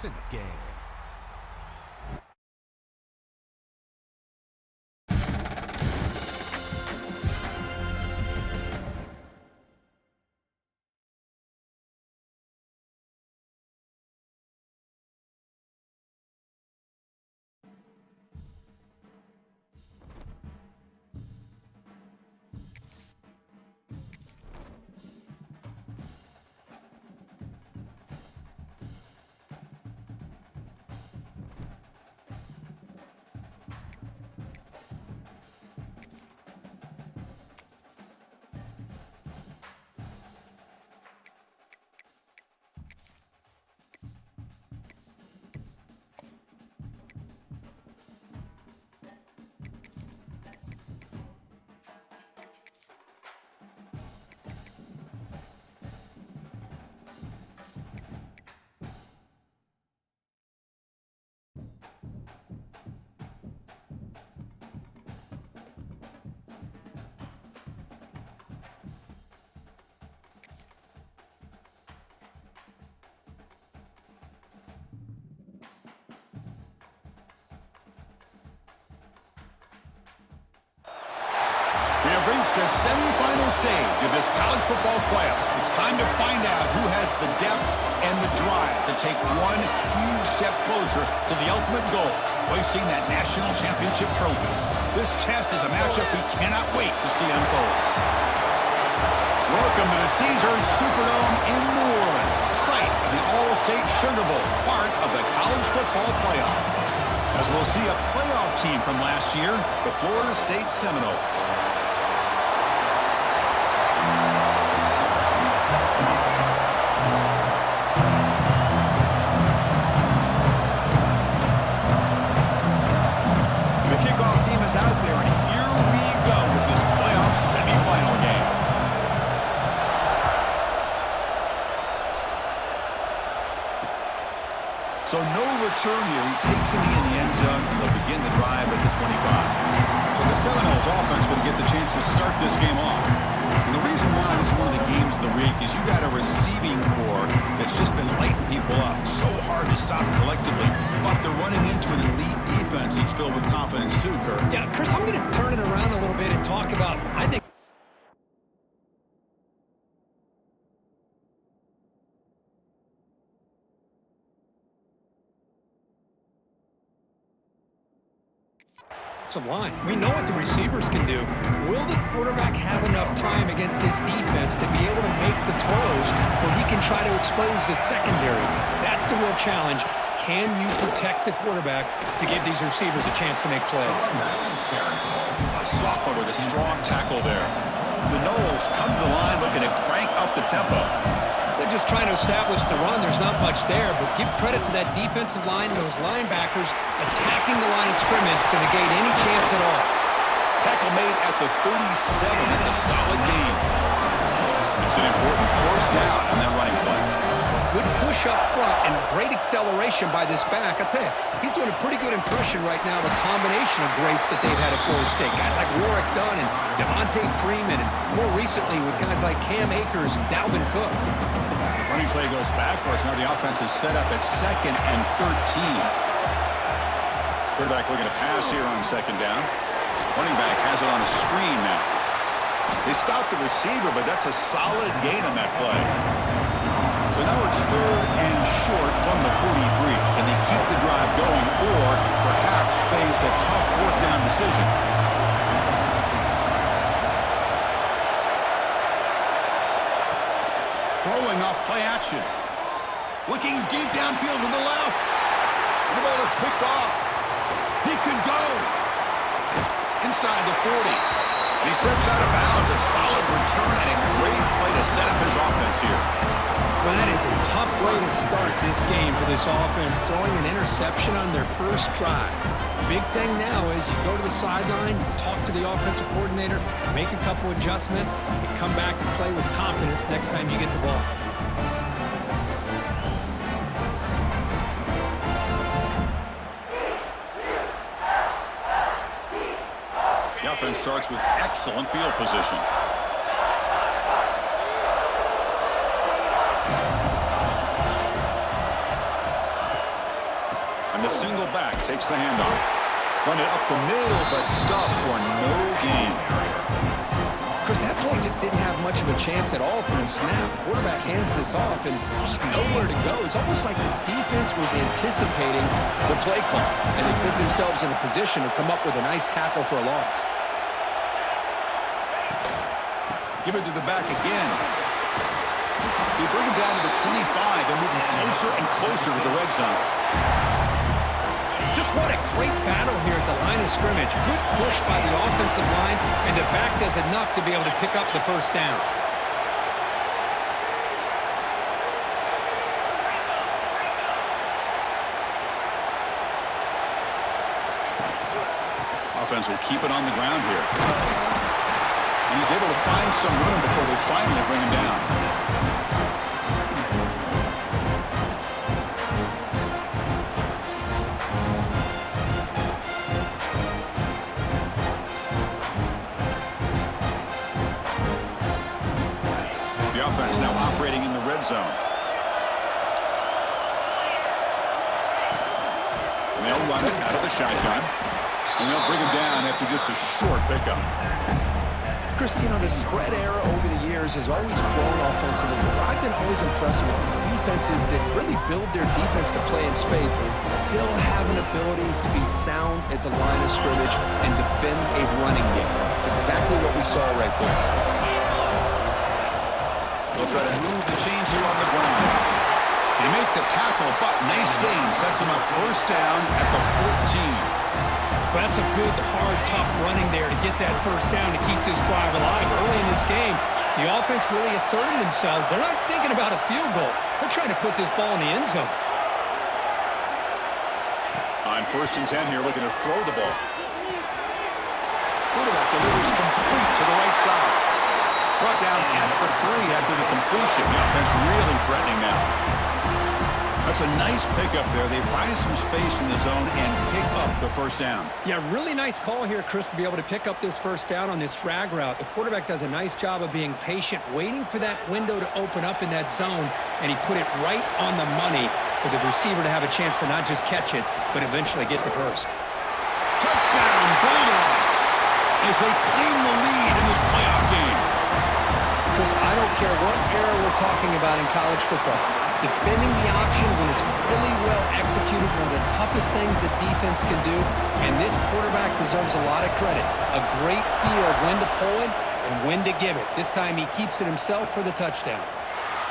points in the game. We have reached the semifinal stage of this college football playoff. It's time to find out who has the depth and the drive to take one huge step closer to the ultimate goal, hoisting that national championship trophy. This test is a matchup we cannot wait to see unfold. Welcome to the Caesars Superdome in New Orleans, site of the All-State Sugar Bowl, part of the college football playoff. As we'll see a playoff team from last year, the Florida State Seminoles. Out there, and here we go with this playoff semifinal game. So no return here. He takes it in the end zone, and they'll begin the drive at the 25. So the Seminoles offense will get the chance to start this game off. And the reason why this is one of the games of the week is you got a receiving core that's just been lighting people up. So hard to stop collectively, but they're running into an elite defense that's filled with confidence too, Kurt. Yeah, Chris, I'm going to turn it around a little bit and talk about, I think, line. We know what the receivers can do. Will the quarterback have enough time against this defense to be able to make the throws where he can try to expose the secondary? That's the real challenge. Can you protect the quarterback to give these receivers a chance to make plays? A sophomore with a strong tackle there. The Noles come to the line looking to crank up the tempo. They're just trying to establish the run. There's not much there, but give credit to that defensive line, those linebackers attacking the line of scrimmage to negate any chance at all. Tackle made at the 37. It's a solid gain. It's an important first down on that running play. Good push up front and great acceleration by this back. I tell you, he's doing a pretty good impression right now, the combination of greats that they've had at Florida State. Guys like Warwick Dunn and Devontae Freeman, and more recently with guys like Cam Akers and Dalvin Cook. Running play goes backwards. Now the offense is set up at 2nd and 13. Quarterback looking to pass here on 2nd down. Running back has it on a screen now. They stopped the receiver, but that's a solid gain on that play. So now it's 3rd and short from the 43. Can they keep the drive going or perhaps face a tough 4th down decision? Throwing off play action. Looking deep downfield to the left. The ball is picked off. He could go. Inside the 40. And he steps out of bounds. A solid return and a great play to set up his offense here. Well, that is a tough way to start this game for this offense, throwing an interception on their first drive. Big thing now is you go to the sideline, talk to the offensive coordinator, make a couple adjustments, and come back and play with confidence next time you get the ball. The offense starts with excellent field position. And the single back takes the handoff. Run it up the middle, but stuffed for no gain. Chris, that play just didn't have much of a chance at all from the snap. Quarterback hands this off, and there's nowhere to go. It's almost like the defense was anticipating the play call, and they put themselves in a position to come up with a nice tackle for a loss. Give it to the back again. They bring him down to the 25. They're moving closer and closer to the red zone. Just what a great battle here at the line of scrimmage. Good push by the offensive line, and the back does enough to be able to pick up the first down. Offense will keep it on the ground here. And he's able to find some room before they finally bring him down. The offense now operating in the red zone. And they'll run it out of the shotgun. And they'll bring him down after just a short pickup. Chris, the spread era over the years has always grown offensively. I've been always impressed with defenses that really build their defense to play in space and still have an ability to be sound at the line of scrimmage and defend a running game. It's exactly what we saw right there. They'll try to move the chains here on the ground. They make the tackle, but nice gain. Sets him up first down at the 14. But that's a good, hard, tough running there to get that first down to keep this drive alive. Early in this game, the offense really asserted themselves. They're not thinking about a field goal. They're trying to put this ball in the end zone. On first and 10 here, looking to throw the ball. Quarterback delivers complete to the right side. Brought down at the 3 after the completion. The offense really threatening now. That's a nice pickup there. They find some space in the zone and pick up the first down. Yeah, really nice call here, Chris, to be able to pick up this first down on this drag route. The quarterback does a nice job of being patient, waiting for that window to open up in that zone, and he put it right on the money for the receiver to have a chance to not just catch it, but eventually get the first. Touchdown, Bulldogs, as they claim the lead in this playoff game. Chris, I don't care what era we're talking about in college football. Defending the option when it's really well executed, one of the toughest things that defense can do, and this quarterback deserves a lot of credit. A great feel of when to pull it and when to give it. This time he keeps it himself for the touchdown.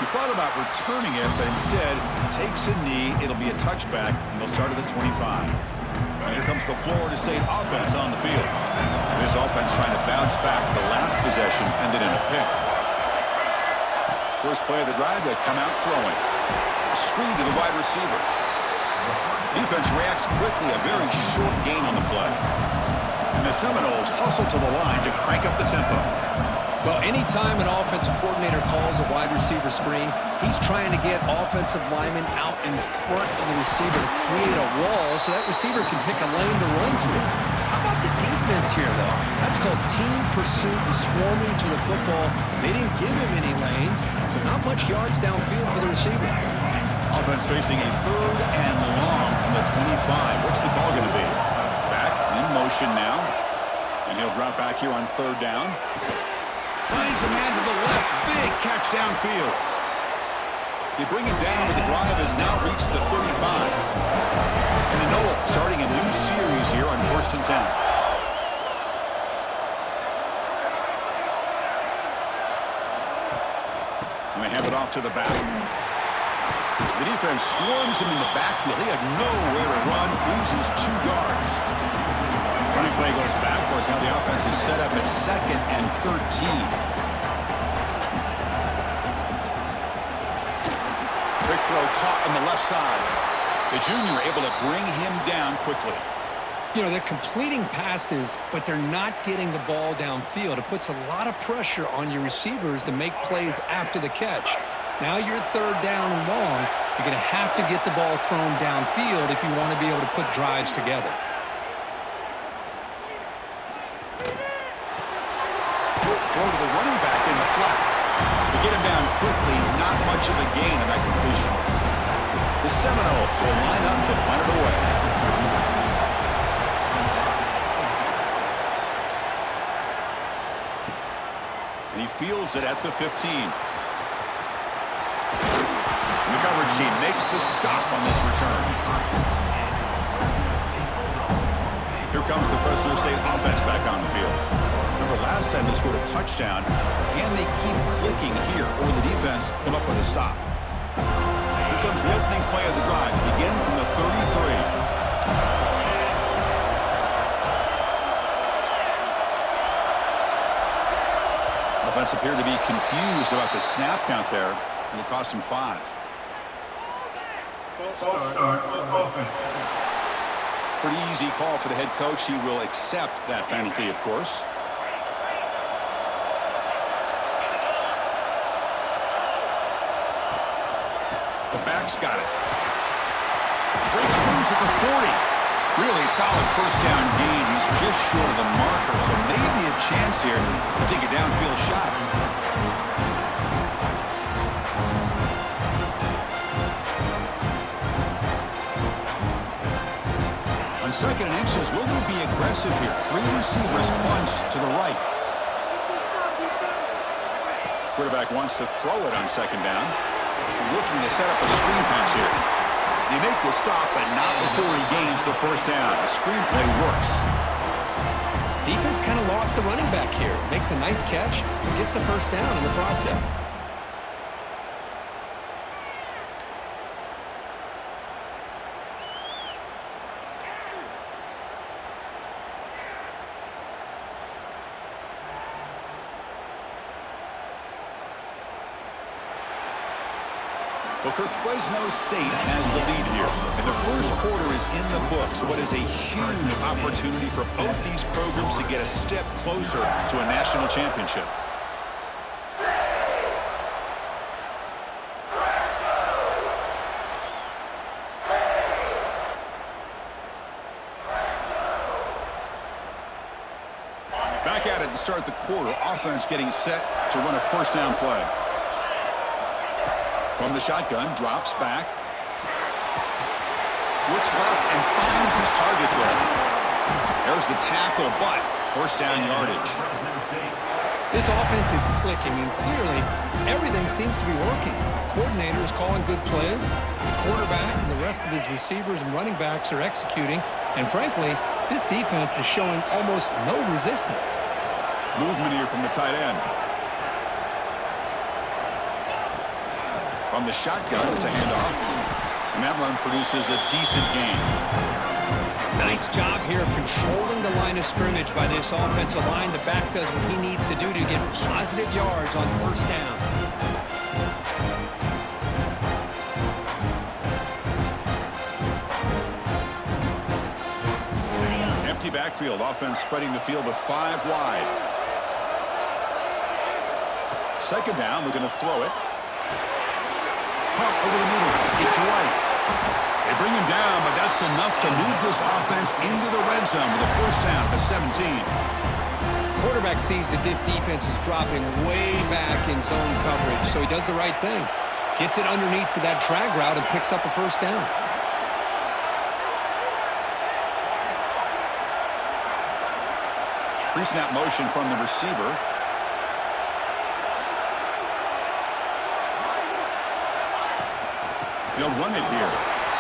He thought about returning it, but instead takes a knee. It'll be a touchback, and they'll start at the 25. And here comes the Florida State offense on the field. This offense trying to bounce back. The last possession ended in a pick. First play of the drive, they come out throwing. Screen to the wide receiver. Defense reacts quickly, a very short gain on the play. And the Seminoles hustle to the line to crank up the tempo. Well, anytime an offensive coordinator calls a wide receiver screen, he's trying to get offensive linemen out in front of the receiver to create a wall so that receiver can pick a lane to run through. How about the defense here, though? That's called team pursuit and swarming to the football. They didn't give him any lanes, so not much yards downfield for the receiver. Offense facing a third and long from the 25. What's the call going to be? Back in motion now. And he'll drop back here on third down. Finds a man to the left. Big catch downfield. They bring him down, but the drive has now reached the 35. And the Noles starting a new series here on first and 10. And they hand it off to the back. The defense swarms him in the backfield. He had nowhere to run, loses 2 yards. Running play goes backwards. Now the offense is set up at 2nd and 13. Quick throw caught on the left side. The junior able to bring him down quickly. You know, they're completing passes, but they're not getting the ball downfield. It puts a lot of pressure on your receivers to make plays after the catch. Now you're third down and long. You're going to have to get the ball thrown downfield if you want to be able to put drives together. Throw to the running back in the flat. To get him down quickly, not much of a gain on that completion. The Seminoles will line up to punt it away. And he fields it at the 15. And the coverage team makes the stop on this return. Here comes the Fresno State offense back on the field. Remember, last time they scored a touchdown. Can they keep clicking here, or will the defense come up with a stop? Here comes the opening play of the drive. Begin from the 33. Offense appeared to be confused about the snap count there, and it cost him 5. Pretty easy call for the head coach. He will accept that penalty, of course. The back's got it. Breaks loose at the 40. Really solid first down gain. He's just short of the marker, so maybe a chance here to take a downfield shot. On 2nd and inches, will they be aggressive here? 3 receivers bunched to the right. Quarterback wants to throw it on 2nd down. Looking to set up a screen pass here. They make the stop, but not before he gains the first down. The screenplay works. Defense kind of lost a running back here. Makes a nice catch and gets the first down in the process. Well, Fresno State has the lead here, and the first quarter is in the books. What is a huge opportunity for both these programs to get a step closer to a national championship. Back at it to start the quarter. Offense getting set to run a first down play. From the shotgun, drops back. Looks left and finds his target there. There's the tackle, but first down yardage. This offense is clicking, and clearly everything seems to be working. The coordinator is calling good plays. The quarterback and the rest of his receivers and running backs are executing. And frankly, this defense is showing almost no resistance. Movement here from the tight end. From the shotgun, it's a handoff. And that run produces a decent gain. Nice job here of controlling the line of scrimmage by this offensive line. The back does what he needs to do to get positive yards on first down. Empty backfield. Offense spreading the field with 5 wide. 2nd down, we're going to throw it. Pump over the middle. It's right. They bring him down, but that's enough to move this offense into the red zone with a first down at 17. Quarterback sees that this defense is dropping way back in zone coverage, so he does the right thing. Gets it underneath to that drag route and picks up a first down. Pre-snap motion from the receiver. They'll run it here.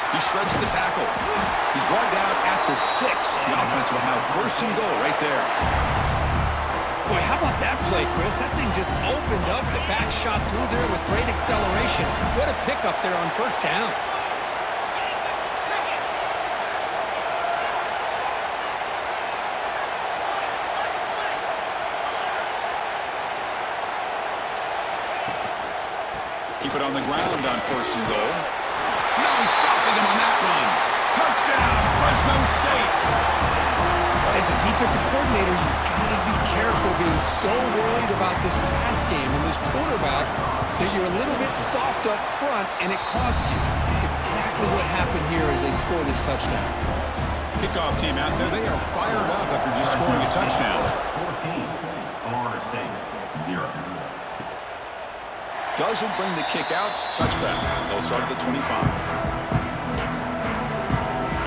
He shreds the tackle. He's brought down at the 6. The offense will have first and goal right there. Boy, how about that play, Chris? That thing just opened up. The back shot through there with great acceleration. What a pickup there on first down. Keep it on the ground on first and goal. Now he's stopping him on that run. Touchdown, Fresno State. As a defensive coordinator, you've got to be careful being so worried about this pass game and this quarterback that you're a little bit soft up front and it costs you. It's exactly what happened here as they scored this touchdown. Kickoff team out there, they are fired up after just scoring a touchdown. 14, Florida State, 0. Doesn't bring the kick out. Touchback. They'll start at the 25.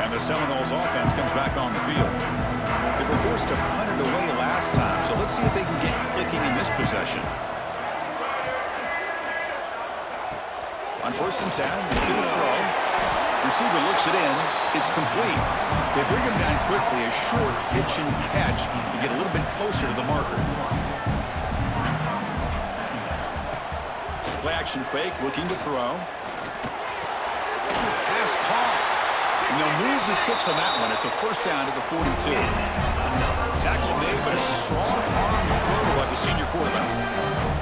And the Seminoles offense comes back on the field. They were forced to punt it away last last time. So let's see if they can get clicking in this possession. On 1st and 10, looking to throw. Receiver looks it in. It's complete. They bring him down quickly. A short pitch and catch to get a little bit closer to the marker. Play action fake, looking to throw. Pass caught. And they'll move the 6 on that one. It's a 1st down to the 42. Tackle made, but a strong arm throw by the senior quarterback.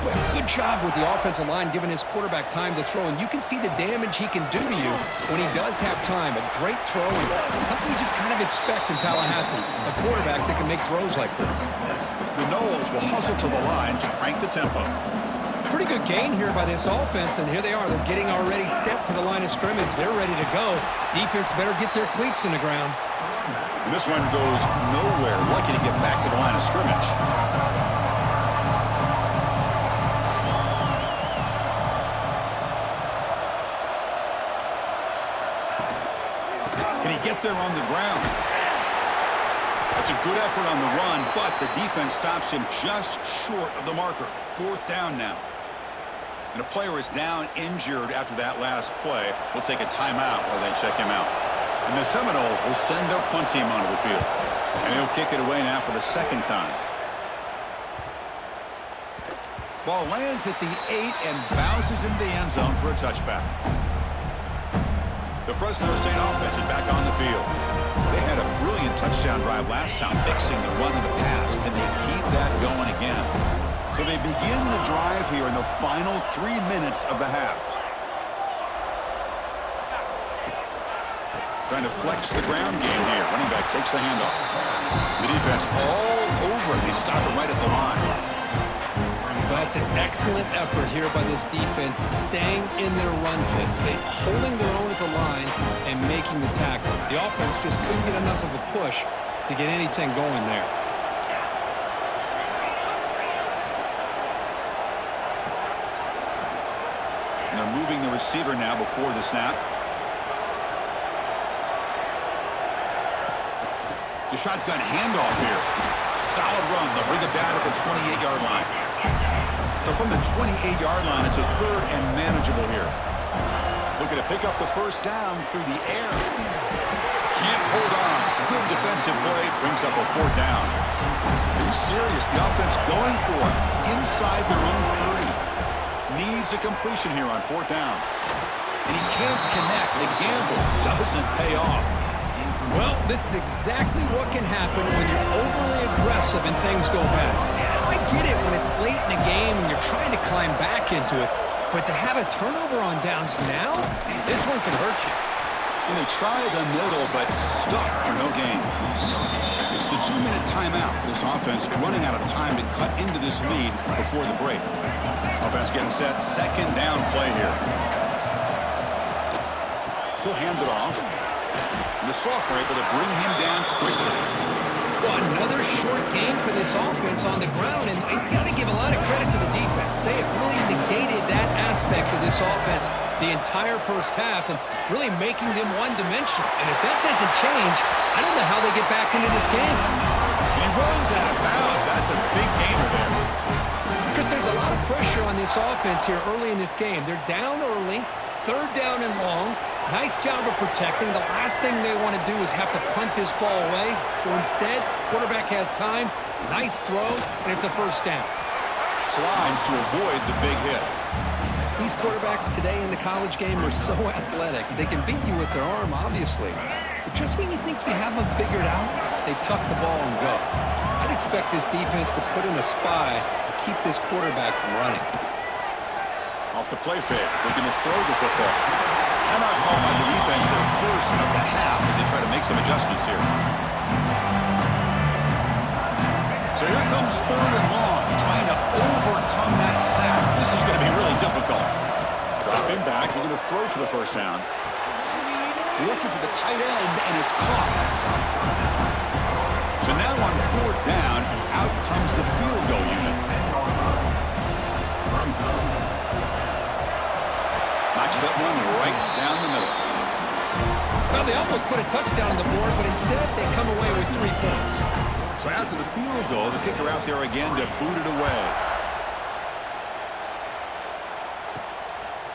But good job with the offensive line giving his quarterback time to throw. And you can see the damage he can do to you when he does have time. A great throw and something you just kind of expect in Tallahassee. A quarterback that can make throws like this. The Noles will hustle to the line to crank the tempo. Pretty good gain here by this offense, and here they are. They're getting already set to the line of scrimmage. They're ready to go. Defense better get their cleats in the ground. And this one goes nowhere. Lucky to get back to the line of scrimmage. Can he get there on the ground? That's a good effort on the run, but the defense stops him just short of the marker. 4th down now. And a player is down injured after that last play. We'll take a timeout while they check him out. And the Seminoles will send their punt team onto the field. And he'll kick it away now for the 2nd time. Ball lands at the 8 and bounces into the end zone for a touchback. The Fresno State offense is back on the field. They had a brilliant touchdown drive last time, mixing the run and the pass. Can they keep that going again? So they begin the drive here in the final 3 minutes of the half. Trying to flex the ground game here. Running back takes the handoff. The defense all over it. They stop it right at the line. That's an excellent effort here by this defense, staying in their run fits. They holding their own at the line and making the tackle. The offense just couldn't get enough of a push to get anything going there. And they're moving the receiver now before the snap. The shotgun handoff here. Solid run. They'll bring it down at the 28-yard line. So from the 28-yard line, it's a 3rd and manageable here. Looking to pick up the 1st down through the air. Can't hold on. Good defensive play. Brings up a 4th down. Are you serious? The offense going for it inside their own 30. Needs a completion here on 4th down. And he can't connect. The gamble doesn't pay off. Well, this is exactly what can happen when you're overly aggressive and things go bad. And I get it when it's late in the game and you're trying to climb back into it. But to have a turnover on downs now, man, this one can hurt you. And they try the middle, but stuck for no gain. It's the 2-minute timeout. This offense running out of time to cut into this lead before the break. Offense getting set. 2nd down play here. He'll hand it off. And the Soft were able to bring him down quickly. Well, another short game for this offense on the ground, and you got to give a lot of credit to the defense. They have really negated that aspect of this offense the entire 1st half and really making them one-dimensional. And if that doesn't change, I don't know how they get back into this game. And he runs out of bounds. That's a big gainer there. Chris, there's a lot of pressure on this offense here early in this game. They're down early, 3rd down and long. Nice job of protecting. The last thing they want to do is have to punt this ball away. So instead, quarterback has time, nice throw, and it's a 1st down. Slides to avoid the big hit. These quarterbacks today in the college game are so athletic. They can beat you with their arm, obviously. But just when you think you have them figured out, they tuck the ball and go. I'd expect this defense to put in a spy to keep this quarterback from running. Off the play fake, looking to throw the football. Timeout call by the defense, their 1st of the half as they try to make some adjustments here. So here comes 3rd and long, trying to overcome that sack. This is going to be really difficult. Dropping back, looking to throw for the 1st down. Looking for the tight end, and it's caught. So now on 4th down, out comes the field goal unit. Knocks that one right down the middle. Well, they almost put a touchdown on the board, but instead they come away with 3 points. So after the field goal, the kicker out there again to boot it away.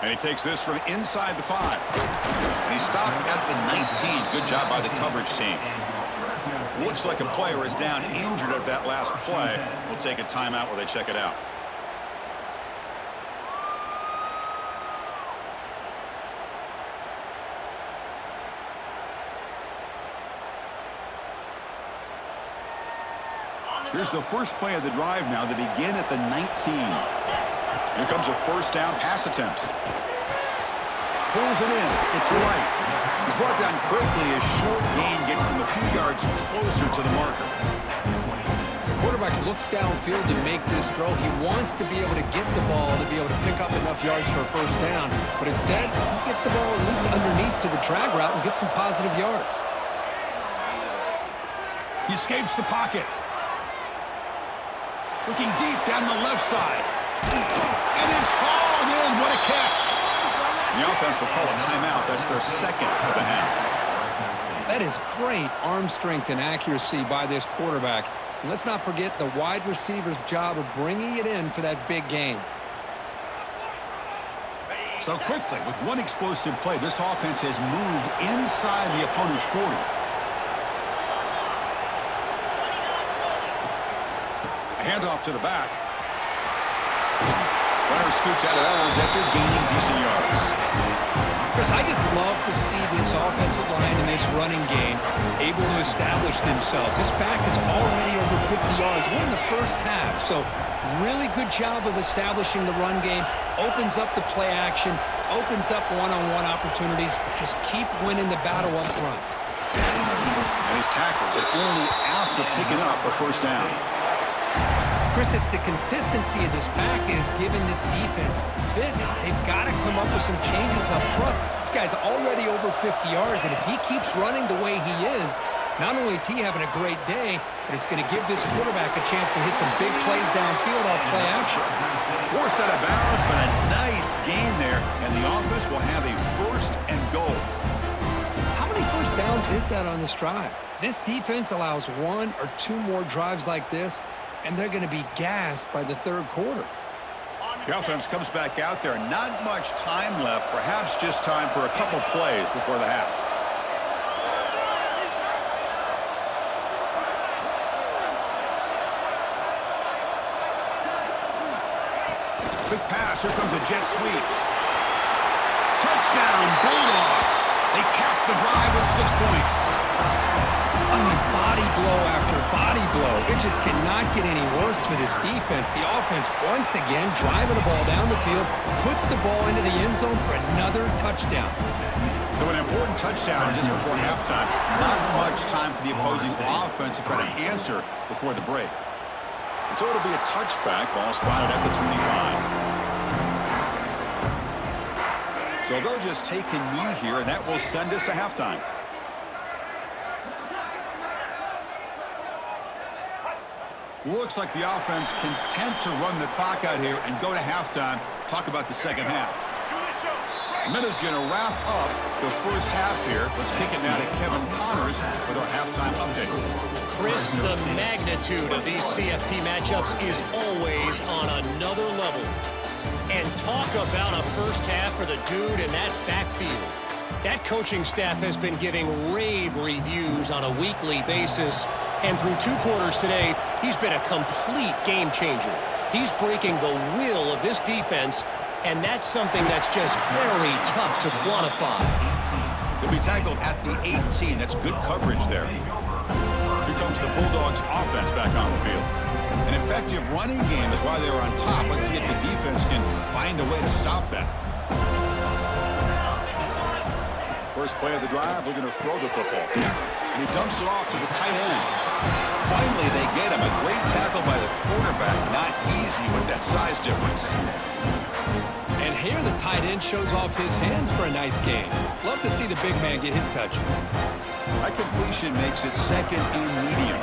And he takes this from inside the 5. And he stopped at the 19. Good job by the coverage team. Looks like a player is down injured at that last play. We'll take a timeout while they check it out. Here's the first play of the drive now. They begin at the 19. Here comes a first down pass attempt. Pulls it in. It's right. He's brought down quickly. A short gain gets them a few yards closer to the marker. The quarterback looks downfield to make this throw. He wants to be able to get the ball to be able to pick up enough yards for a first down. But instead, he gets the ball at least underneath to the drag route and gets some positive yards. He escapes the pocket. Looking deep down the left side. And it's hauled in. What a catch. The offense will call a timeout. That's their second of the half. That is great arm strength and accuracy by this quarterback. And let's not forget the wide receiver's job of bringing it in for that big gain. So quickly, with one explosive play, this offense has moved inside the opponent's 40. Handoff to the back. Runner scoots out of bounds after gaining decent yards. Chris, I just love to see this offensive line in this running game able to establish themselves. This back is already over 50 yards. We're in the first half, so really good job of establishing the run game. Opens up the play action, opens up one-on-one opportunities. Just keep winning the battle up front. And he's tackled, but only after picking up a first down. Chris, it's the consistency of this back is giving this defense fits. They've got to come up with some changes up front. This guy's already over 50 yards, and if he keeps running the way he is, not only is he having a great day, but it's going to give this quarterback a chance to hit some big plays downfield off play action. Force out of bounds, but a nice gain there, and the offense will have a first and goal. How many first downs is that on this drive? This defense allows 1 or 2 more drives like this, and they're going to be gassed by the third quarter. The offense comes back out there. Not much time left. Perhaps just time for a couple plays before the half. Quick pass. Here comes a jet sweep. Touchdown, Bulldogs. They cap the drive with 6 points. I mean, body blow after body blow. It just cannot get any worse for this defense. The offense, once again, driving the ball down the field, puts the ball into the end zone for another touchdown. So an important touchdown just before halftime. Not much time for the opposing offense to try to answer before the break. And so it'll be a touchback. Ball spotted at the 25. So they'll just take a knee here, and that will send us to halftime. Looks like the offense content to run the clock out here and go to halftime. Talk about the second half. A minute's going to wrap up the first half here. Let's kick it now to Kevin Connors with our halftime update. Chris, the magnitude of these CFP matchups is always on another level. And talk about a first half for the dude in that backfield. That coaching staff has been giving rave reviews on a weekly basis. And through 2 quarters today, he's been a complete game changer. He's breaking the will of this defense, and that's something that's just very tough to quantify. He'll be tackled at the 18. That's good coverage there. Here comes the Bulldogs offense back on the field. An effective running game is why they were on top. Let's see if the defense can find a way to stop that. First play of the drive, we're going to throw the football. And he dumps it off to the tight end. Finally, they get him. A great tackle by the quarterback. Not easy with that size difference. And here the tight end shows off his hands for a nice gain. Love to see the big man get his touches. That completion makes it second and medium.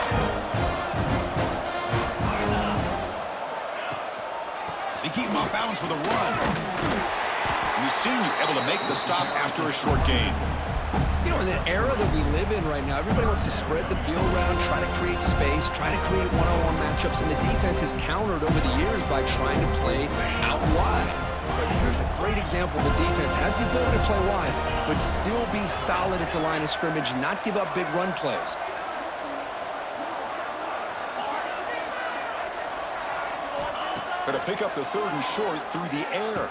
They keep him off balance with a run. And the senior able to make the stop after a short gain. You know, in the era that we live in right now, everybody wants to spread the field around, try to create space, try to create one-on-one matchups, and the defense has countered over the years by trying to play out wide. But here's a great example. The defense has the ability to play wide, but still be solid at the line of scrimmage, not give up big run plays. Going to pick up the 3rd and short through the air.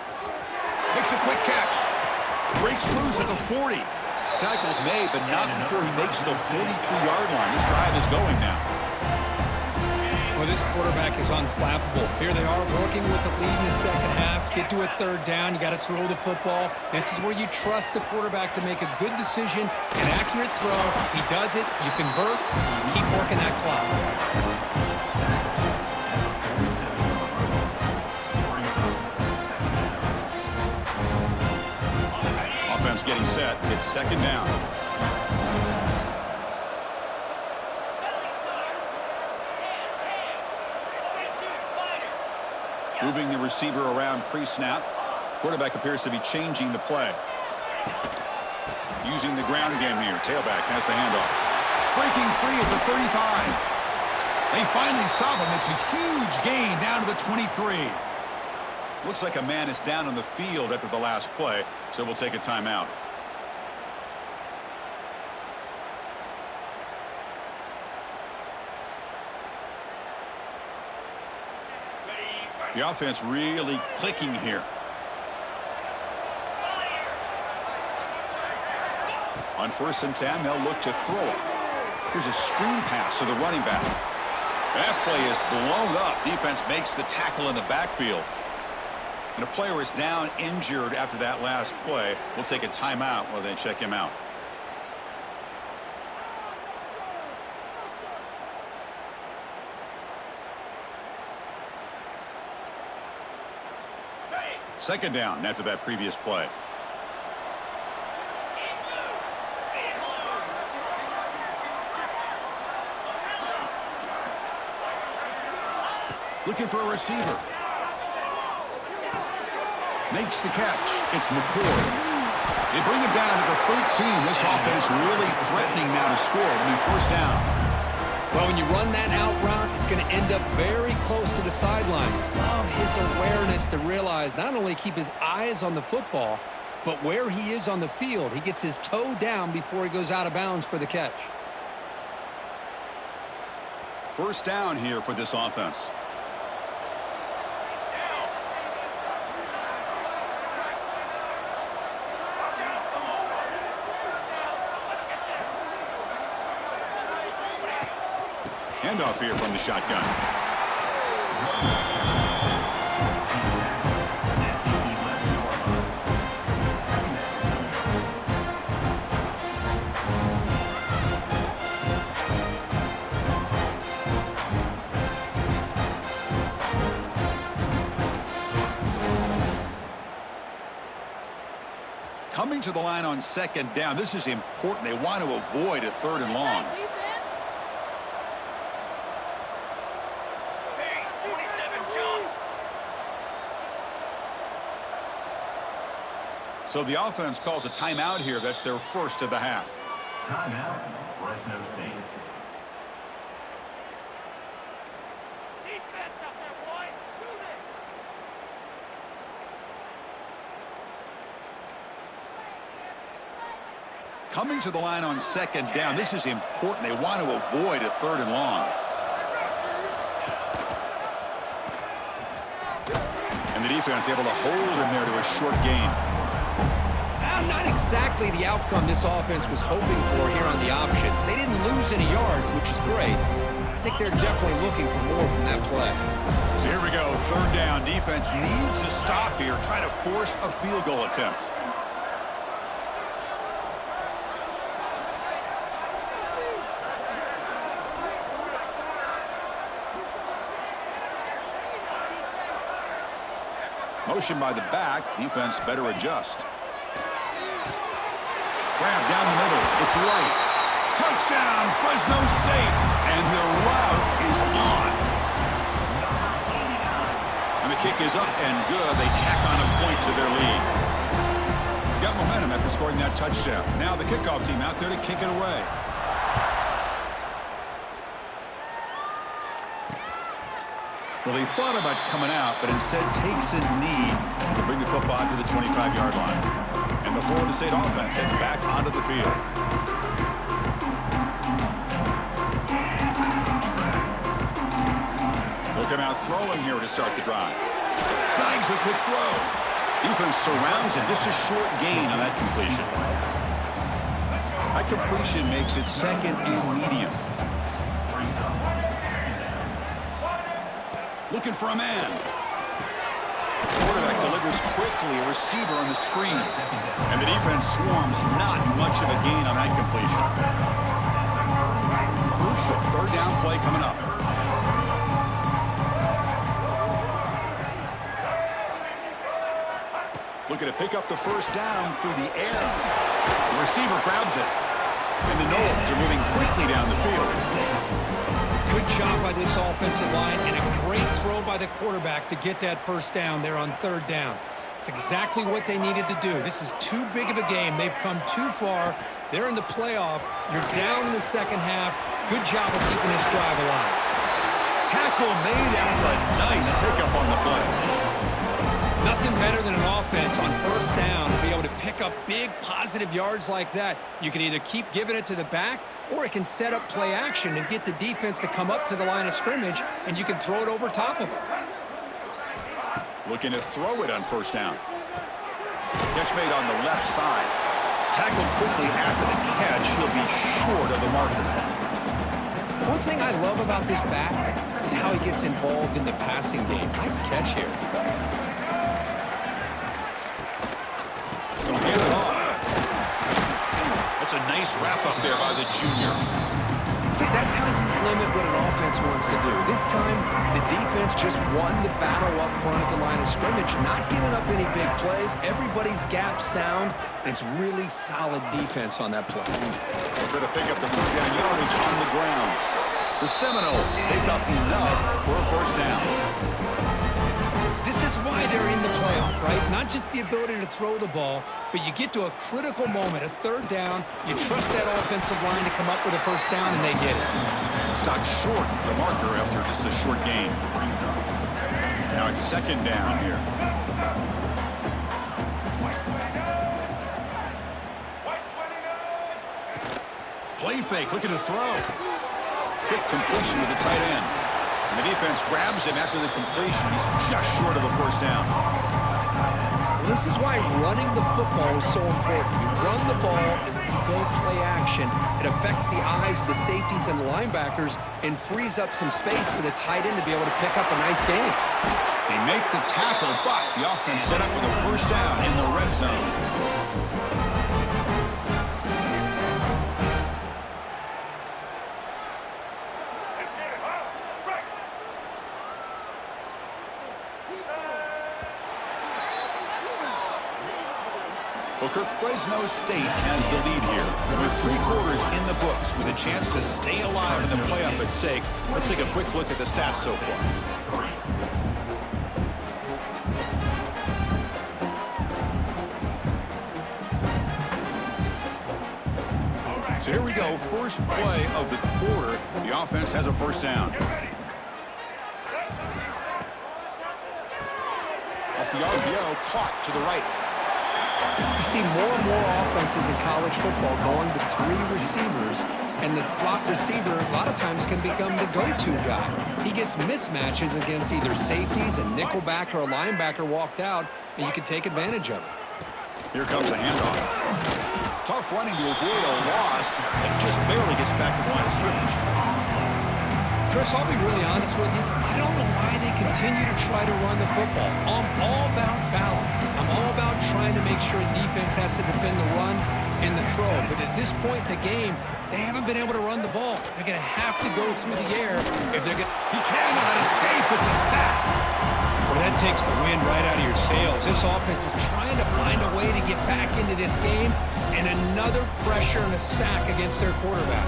Makes a quick catch. Breaks loose at the 40. Tackle's made, but not before he makes the 43-yard line. This drive is going now. Well, this quarterback is unflappable. Here they are working with the lead in the second half. Get to a 3rd down. You got to throw the football. This is where you trust the quarterback to make a good decision, an accurate throw. He does it. You convert, and you keep working that clock. Offense getting set. It's 2nd down. Moving the receiver around pre-snap. Quarterback appears to be changing the play. Using the ground game here. Tailback has the handoff. Breaking free at the 35. They finally stop him. It's a huge gain down to the 23. Looks like a man is down on the field after the last play, so we'll take a timeout. The offense really clicking here. On 1st and 10, they'll look to throw it. Here's a screen pass to the running back. That play is blown up. Defense makes the tackle in the backfield. And a player is down injured after that last play. We'll take a timeout while they check him out. Second down after that previous play. Looking for a receiver. Makes the catch. It's McCord. They bring him down to the 13. This offense really threatening now to score. It'll be 1st down. Well, when you run that out route, it's going to end up very close to the sideline. Love his awareness to realize not only keep his eyes on the football, but where he is on the field. He gets his toe down before he goes out of bounds for the catch. 1st down here for this offense. Handoff here from the shotgun. Coming to the line on 2nd down. This is important. They want to avoid a 3rd and long. So the offense calls a timeout here. That's their 1st of the half. Timeout, Fresno State. Defense out there, boys. Do this. Coming to the line on 2nd down. This is important. They want to avoid a 3rd and long. And the defense able to hold him there to a short gain. Not exactly the outcome this offense was hoping for here on the option. They didn't lose any yards, which is great. I think they're definitely looking for more from that play. So here we go, 3rd down. Defense needs a stop here, try to force a field goal attempt. Motion by the back. Defense better adjust. Grab down the middle. It's right. Touchdown, Fresno State. And the route is on. And the kick is up and good. They tack on a point to their lead. got momentum after scoring that touchdown. Now the kickoff team out there to kick it away. Well, he thought about coming out, but instead takes a knee to bring the football to the 25-yard line. And the Florida State offense heads back onto the field. They'll come out throwing here to start the drive. Snags the quick throw. Defense surrounds him. Just a short gain on that completion. That completion makes it second and medium. Looking for a man. Quarterback delivers quickly, a receiver on the screen. And the defense swarms, not much of a gain on that completion. Crucial third down play coming up. Looking to pick up the first down through the air. The receiver grabs it. And the Noles are moving quickly down the field. Good job by this offensive line and a great throw by the quarterback to get that first down there on third down. It's exactly what they needed to do. This is too big of a game. They've come too far. They're in the playoff. You're down in the second half. Good job of keeping this drive alive. Tackle made after a nice pickup on the play. Nothing better than an offense on first down to be able to pick up big positive yards like that. You can either keep giving it to the back, or it can set up play action and get the defense to come up to the line of scrimmage, and you can throw it over top of them. Looking to throw it on first down. Catch made on the left side. Tackled quickly after the catch. He'll be short of the marker. One thing I love about this back is how he gets involved in the passing game. Nice catch here. He'll hand it off. That's a nice wrap up there by the junior. See, that's how you limit what an offense wants to do. This time, the defense just won the battle up front at the line of scrimmage, not giving up any big plays. Everybody's gap sound. It's really solid defense on that play. They'll try to pick up the third down yardage on the ground. The Seminoles pick up enough for a first down. This is why they're in the playoff, right? Not just the ability to throw the ball, but you get to a critical moment, a third down, you trust that offensive line to come up with a first down, and they get it. Stopped short of the marker after just a short gain. Now it's second down here. Play fake, looking to throw. Quick completion to the tight end. And the defense grabs him after the completion. He's just short of a first down. Well, this is why running the football is so important. You run the ball, and then you go play action. It affects the eyes of the safeties and the linebackers and frees up some space for the tight end to be able to pick up a nice gain. They make the tackle, but the offense set up with a first down in the red zone. Well, Kirk, Fresno State has the lead here. With 3 quarters in the books, with a chance to stay alive in the playoff at stake, let's take a quick look at the stats so far. So here we go, first play of the quarter. The offense has a first down. Off the RPO, caught to the right. You see more and more offenses in college football going to 3 receivers, and the slot receiver a lot of times can become the go-to guy. He gets mismatches against either safeties, a nickelback, or a linebacker walked out, and you can take advantage of it. Here comes a handoff. Tough running to avoid a loss, and just barely gets back to the line of scrimmage. Chris, I'll be really honest with you. I don't know why they continue to try to run the football. I'm all about balance. I'm all about trying to make sure defense has to defend the run and the throw. But at this point in the game, they haven't been able to run the ball. They're going to have to go through the air if they're going to... He cannot escape. It's a sack. Well, that takes the wind right out of your sails. This offense is trying to find a way to get back into this game, and another pressure and a sack against their quarterback.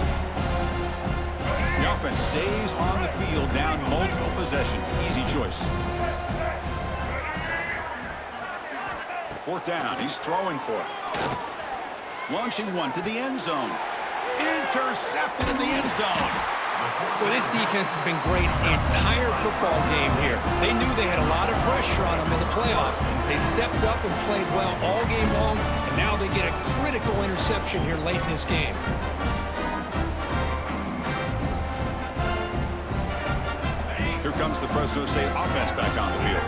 The offense stays on the field, down multiple possessions. Easy choice. Fourth down. He's throwing for it. Launching one to the end zone. Intercepted in the end zone. Well, this defense has been great the entire football game here. They knew they had a lot of pressure on them in the playoff. They stepped up and played well all game long, and now they get a critical interception here late in this game. Here comes the Fresno State offense back on the field.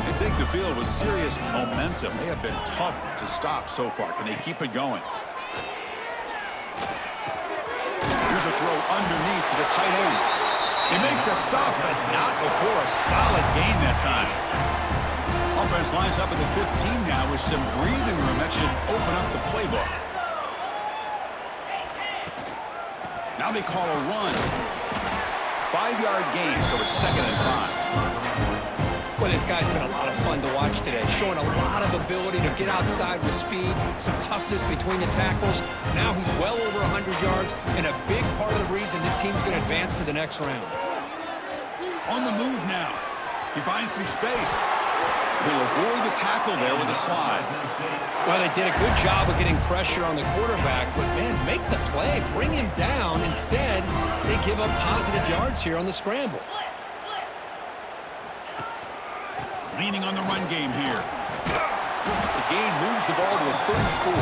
They take the field with serious momentum. They have been tough to stop so far. Can they keep it going? Here's a throw underneath to the tight end. They make the stop, but not before a solid gain that time. Offense lines up at the 15 now with some breathing room. That should open up the playbook. Now they call a run. 5-yard gain, so it's 2nd and 5. Well, this guy's been a lot of fun to watch today, showing a lot of ability to get outside with speed, some toughness between the tackles. Now he's well over 100 yards, and a big part of the reason this team's going to advance to the next round. On the move now. He finds some space. He'll avoid the tackle there with a slide. Well, they did a good job of getting pressure on the quarterback, but, man, make the play, bring him down. Instead, they give up positive yards here on the scramble. Leaning on the run game here. The gain moves the ball to the 34.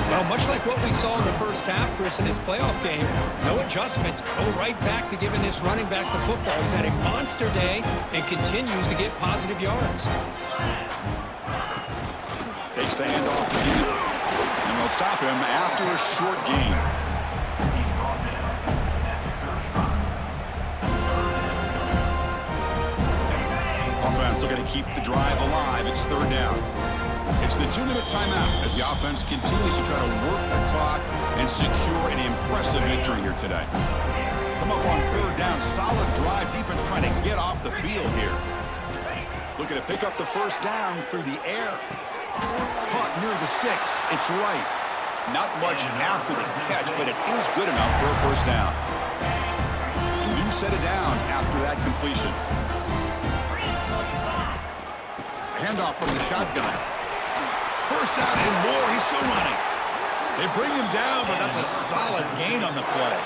Well, much like what we saw in the first half, Chris, in this playoff game, no adjustments. Go right back to giving this running back the football. He's had a monster day and continues to get positive yards. Takes the handoff again. And they'll stop him after a short gain. Offense looking to keep the drive alive. It's 3rd down. It's the 2-minute timeout as the offense continues to try to work the clock and secure an impressive victory here today. Come up on 3rd down. Solid drive. Defense trying to get off the field here. Looking to pick up the 1st down through the air. Caught near the sticks. It's right. Not much after the catch, but it is good enough for a 1st down. A new set of downs after that completion. Handoff from the shotgun. 1st down and more. He's still running. They bring him down, but that's a solid gain on the play.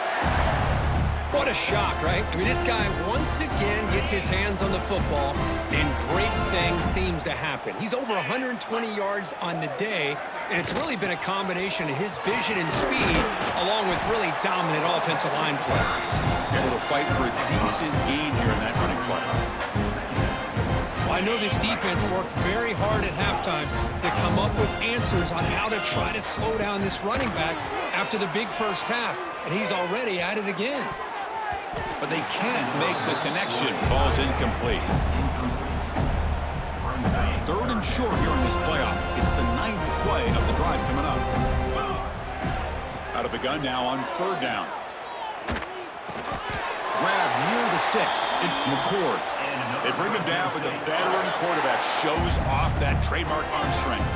What a shock, right? I mean, this guy once again gets his hands on the football, and great things seems to happen. He's over 120 yards on the day, and it's really been a combination of his vision and speed, along with really dominant offensive line play. Able to fight for a decent gain here in that running play. I know this defense worked very hard at halftime to come up with answers on how to try to slow down this running back after the big first half, and he's already at it again. But they can't make the connection. Ball's incomplete. 3rd and short here in this playoff. It's the 9th play of the drive coming up. Out of the gun now on 3rd down. Grab near the sticks. It's McCord. They bring him down, but the veteran quarterback shows off that trademark arm strength.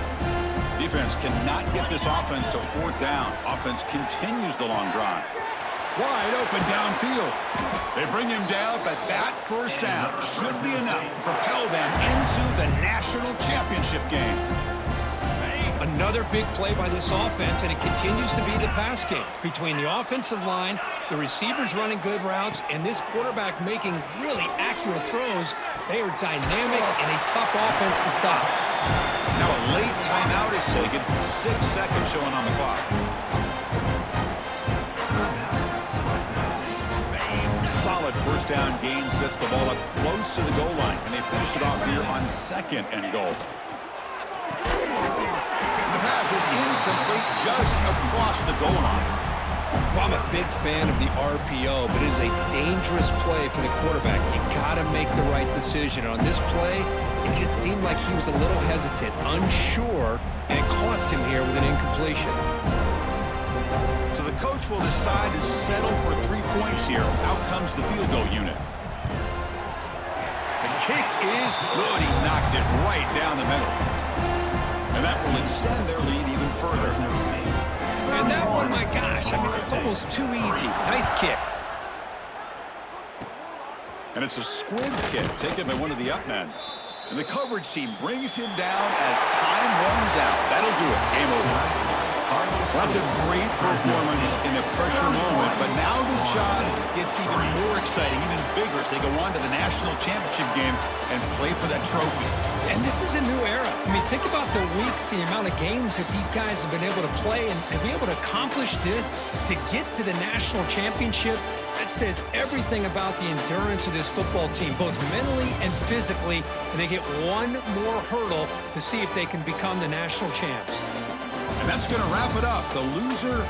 Defense cannot get this offense to 4th down. Offense continues the long drive. Wide open downfield. They bring him down, but that 1st down should be enough to propel them into the national championship game. Another big play by this offense, and it continues to be the pass game. Between the offensive line, the receivers running good routes, and this quarterback making really accurate throws, they are dynamic and a tough offense to stop. Now a late timeout is taken. 6 seconds showing on the clock. Solid 1st down gain sets the ball up close to the goal line. And they finish it off here on 2nd and goal. The pass is incomplete just across the goal line. Well, I'm a big fan of the RPO, but it is a dangerous play for the quarterback. You got to make the right decision. On this play, it just seemed like he was a little hesitant, unsure, and it cost him here with an incompletion. So the coach will decide to settle for 3 points here. Out comes the field goal unit. The kick is good. He knocked it right down the middle. And that will extend their lead even further. And that one, my gosh, I mean, it's almost too easy. Nice kick. And it's a squib kick taken by one of the up men. And the coverage team brings him down as time runs out. That'll do it. Game over. Well, that's a great performance in a pressure moment, but now the job gets even more exciting, even bigger as they go on to the national championship game and play for that trophy. And this is a new era. I mean, think about the weeks, the amount of games that these guys have been able to play, and to be able to accomplish this, to get to the national championship, that says everything about the endurance of this football team, both mentally and physically, and they get one more hurdle to see if they can become the national champs. And that's going to wrap it up. The loser